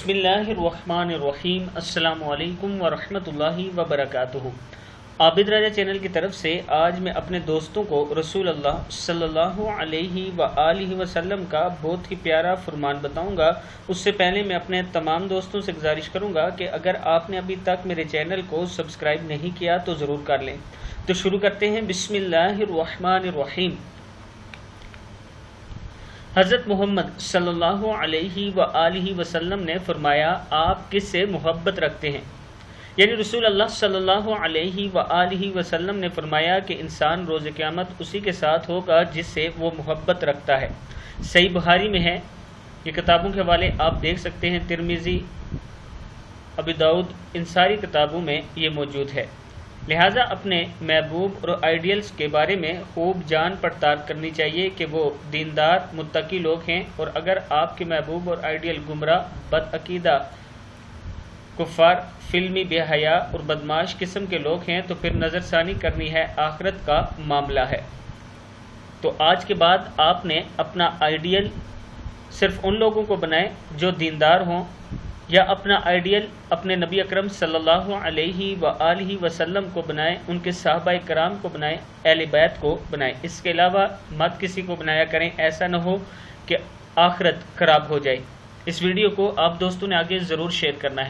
बिस्मिल्लाहिर्रहमानिर्रहीम। अस्सलामु अलैकुम वरहमतुल्लाहि वबरकातुहू। आबिद राजा चैनल की तरफ से आज मैं अपने दोस्तों को रसूल अल्लाह सल्लल्लाहु अलैहि वआलिहि वसल्लम का बहुत ही प्यारा फरमान बताऊंगा। उससे पहले मैं अपने तमाम दोस्तों से गुजारिश करूंगा कि अगर आपने अभी तक मेरे चैनल को सब्सक्राइब नहीं किया तो ज़रूर कर लें। तो शुरू करते हैं। बिस्मिल्लाहिर्रहमानिर्रहीम। हज़रत मोहम्मद सल्लल्लाहु अलैहि वआलिहि वसल्लम ने फरमाया, आप किससे मोहब्बत रखते हैं? यानी रसूल अल्लाह सल्लल्लाहु अलैहि वआलिहि वसल्लम ने फरमाया कि इंसान रोज़ क़यामत उसी के साथ होगा जिससे वो मोहब्बत रखता है। सही बुखारी में है। ये किताबों के हवाले आप देख सकते हैं। तिरमिज़ी, अबू दाऊद, इन सारी किताबों में ये मौजूद है। लिहाजा अपने महबूब और आइडियल्स के बारे में खूब जान पड़ताल करनी चाहिए कि वो दीनदार मुत्तकी लोग हैं, और अगर आपके महबूब और आइडियल गुमराह, बदअकीदा, कुफ़ार, फिल्मी, बेहया और बदमाश किस्म के लोग हैं तो फिर नज़रसानी करनी है, आखिरत का मामला है। तो आज के बाद आपने अपना आइडियल सिर्फ उन लोगों को बनाए जो दीनदार हों, या अपना आइडियल अपने नबी अकरम सल्लल्लाहु अलैहि वआलिहि वसल्लम को बनाएं, उनके सहाबाए कराम को बनाएं, अहले बैत को बनाएं। इसके अलावा मत किसी को बनाया करें। ऐसा न हो कि आखिरत खराब हो जाए। इस वीडियो को आप दोस्तों ने आगे ज़रूर शेयर करना है।